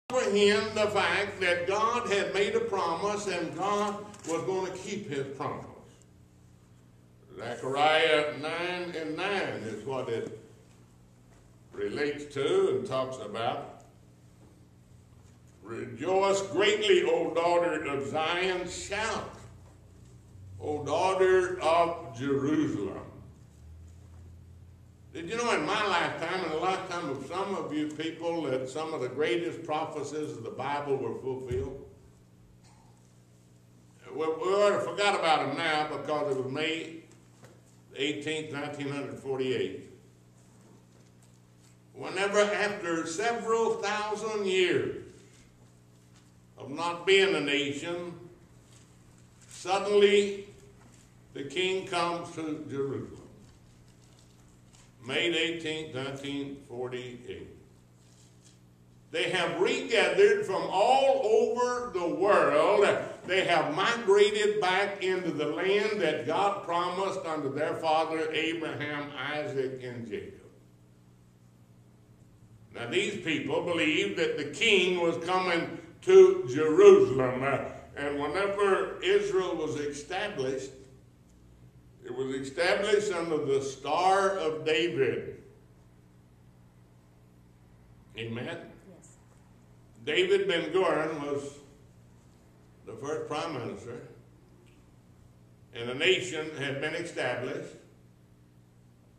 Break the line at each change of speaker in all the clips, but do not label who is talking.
comprehend the fact that God had made a promise and God was going to keep his promise. Zechariah 9:9 is what it relates to and talks about. Rejoice greatly, O daughter of Zion, shout, O daughter of Jerusalem. Did you know in my lifetime and the lifetime of some of you people that some of the greatest prophecies of the Bible were fulfilled? We ought to forgot about them now because it was May 18th, 1948. Whenever after several thousand years of not being a nation, suddenly the king comes to Jerusalem. May 18, 1948. They have regathered from all over the world. They have migrated back into the land that God promised unto their father Abraham, Isaac, and Jacob. Now these people believed that the king was coming to Jerusalem. And whenever Israel was established, it was established under the Star of David. Amen? Yes. David Ben-Gurion was the first prime minister, and a nation had been established.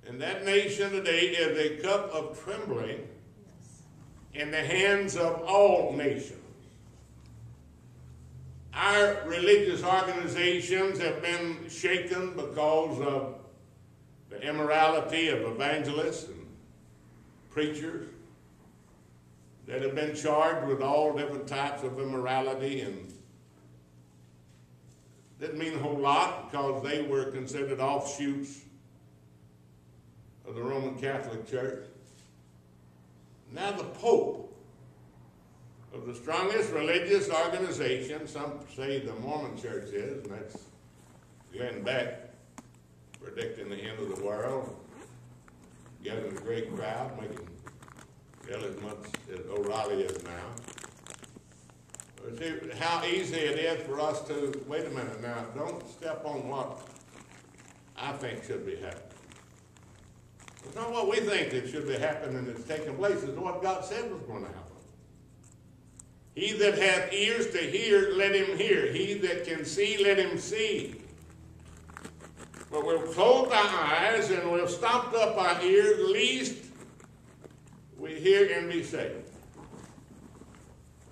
And that nation today is a cup of trembling in the hands of all nations. Our religious organizations have been shaken because of the immorality of evangelists and preachers that have been charged with all different types of immorality, and didn't mean a whole lot because they were considered offshoots of the Roman Catholic Church. Now the Pope of the strongest religious organization, some say the Mormon Church is, and that's Glenn Beck predicting the end of the world, gathering a great crowd, making as much as O'Reilly is now. But see how easy it is for us to, wait a minute now, don't step on what I think should be happening. It's not what we think it should be happening that's taking place. It's what God said was going to happen. He that hath ears to hear, let him hear. He that can see, let him see. But we've closed our eyes and we've stopped up our ears, lest we hear and be saved.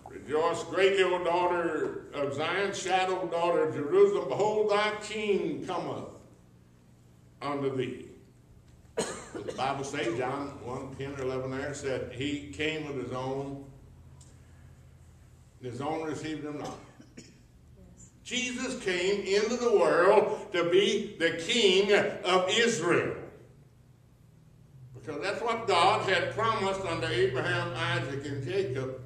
Rejoice greatly, O daughter of Zion, shout, O daughter of Jerusalem, behold, thy king cometh unto thee. The Bible says, John 1:10 or 11 there, said he came with his own received him not. Yes. Jesus came into the world to be the king of Israel. Because that's what God had promised unto Abraham, Isaac, and Jacob.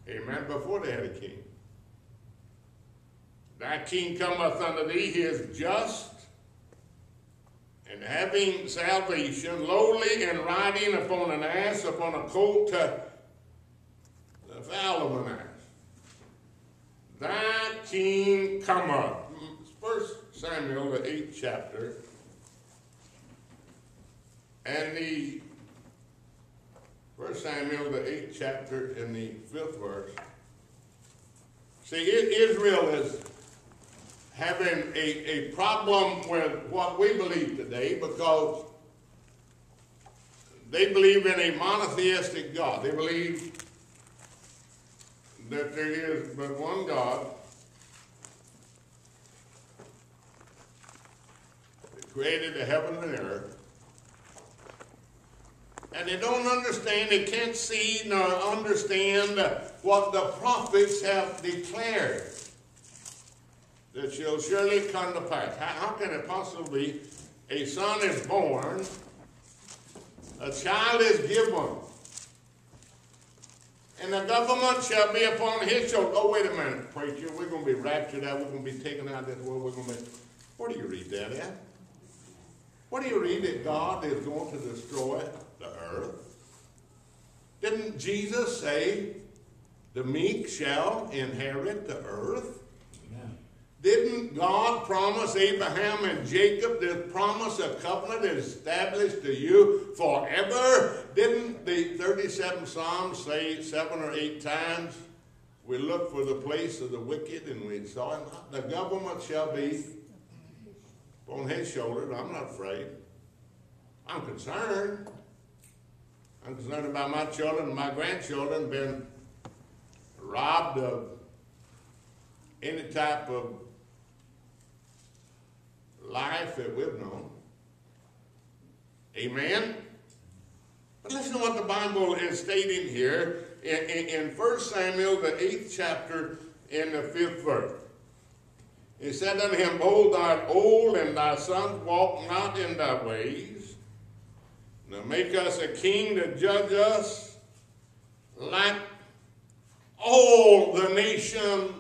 Amen. Before they had a king. Thy king cometh unto thee, he is just, and having salvation, lowly, and riding upon an ass, upon a colt, the fowl of an ass. Thy king cometh. 1 Samuel, the 8th chapter, and the 1 Samuel, the 8th chapter, in the 5th verse. See, Israel is having a problem with what we believe today because they believe in a monotheistic God. They believe that there is but one God that created the heaven and earth. And they don't understand, they can't see nor understand what the prophets have declared that shall surely come to pass. How can it possibly be a son is born, a child is given, and the government shall be upon his shoulder? Oh, wait a minute, preacher, we're going to be raptured out, we're going to be taken out of this world, we're going to be... Where do you read that at? Where do you read that God is going to destroy the earth? Didn't Jesus say, the meek shall inherit the earth?
Amen.
Didn't God promise Abraham and Jacob this promise of covenant established to you forever? Didn't the 37 Psalms say 7 or 8 times, we looked for the place of the wicked and we saw him not? The government shall be on his shoulders. I'm not afraid. I'm concerned. I'm concerned about my children and my grandchildren being robbed of any type of life that we've known. Amen? But listen to what the Bible is stating here in 1 Samuel, the 8th chapter, in the 5th verse. He said unto him, Behold, thou art old, and thy sons walk not in thy ways. Now make us a king to judge us like all the nations.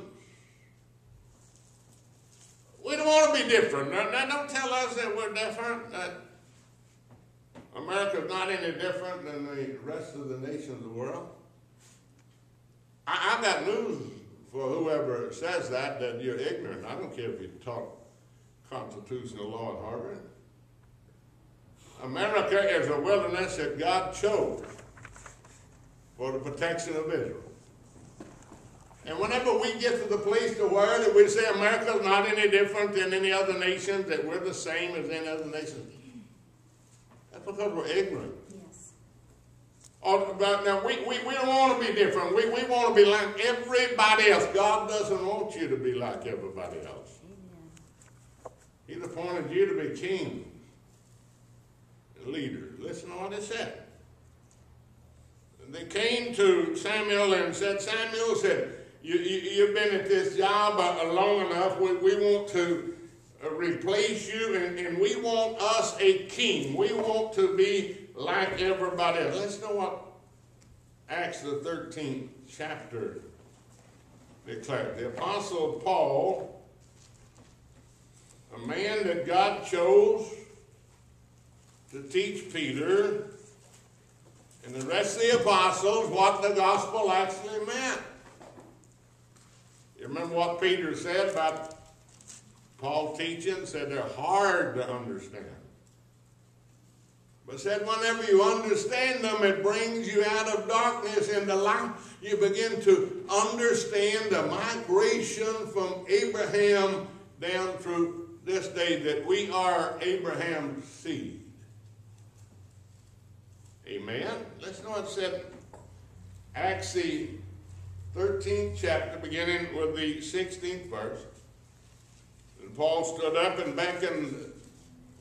We don't want to be different. Now don't tell us that we're different, that America's not any different than the rest of the nations of the world. I've got news for whoever says that you're ignorant. I don't care if you taught constitutional law at Harvard. America is a wilderness that God chose for the protection of Israel. And whenever we get to the place to where that we say America's not any different than any other nations, that we're the same as any other nations, that's because we're ignorant.
Yes.
Now, we don't want to be different. We want to be like everybody else. God doesn't want you to be like everybody else.
Amen.
He's appointed you to be kings and leaders. Listen to what it said. They came to Samuel and said, Samuel said, you've been at this job long enough. We want to replace you, and we want us a king. We want to be like everybody else. Let's know what Acts the 13th chapter declared. The Apostle Paul, a man that God chose to teach Peter and the rest of the apostles what the gospel actually meant. You remember what Peter said about Paul teaching? Said they're hard to understand. But said whenever you understand them, it brings you out of darkness into light. You begin to understand the migration from Abraham down through this day, that we are Abraham's seed. Amen. Listen to what it said, Acts the 13th chapter, beginning with the 16th verse. And Paul stood up and beckoned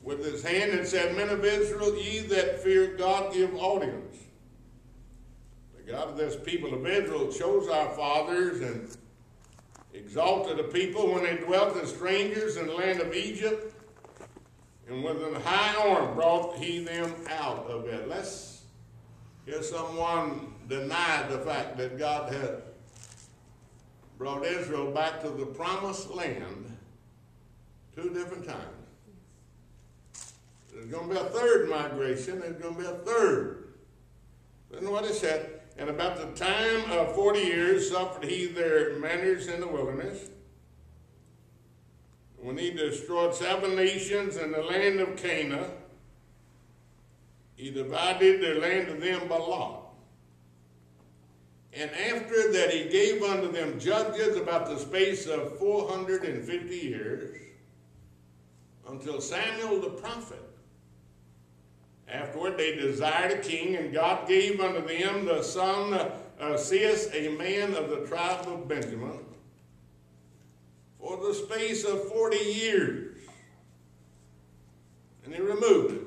with his hand and said, Men of Israel, ye that fear God, give audience. The God of this people of Israel chose our fathers and exalted a people when they dwelt as strangers in the land of Egypt, and with an high arm brought he them out of it. Let's hear someone deny the fact that God had brought Israel back to the promised land 2 different times. There's going to be a third migration. There's going to be a third. Listen to what it said. And about the time of 40 years suffered he their manners in the wilderness, when he destroyed 7 nations in the land of Canaan. He divided their land to them by lot. And after that he gave unto them judges about the space of 450 years, until Samuel the prophet. Afterward they desired a king, and God gave unto them the son of Cis, a man of the tribe of Benjamin, for the space of 40 years. And he removed it.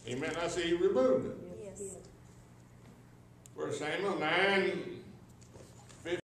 Amen. I say he removed it.
Yes.
1 Samuel 9,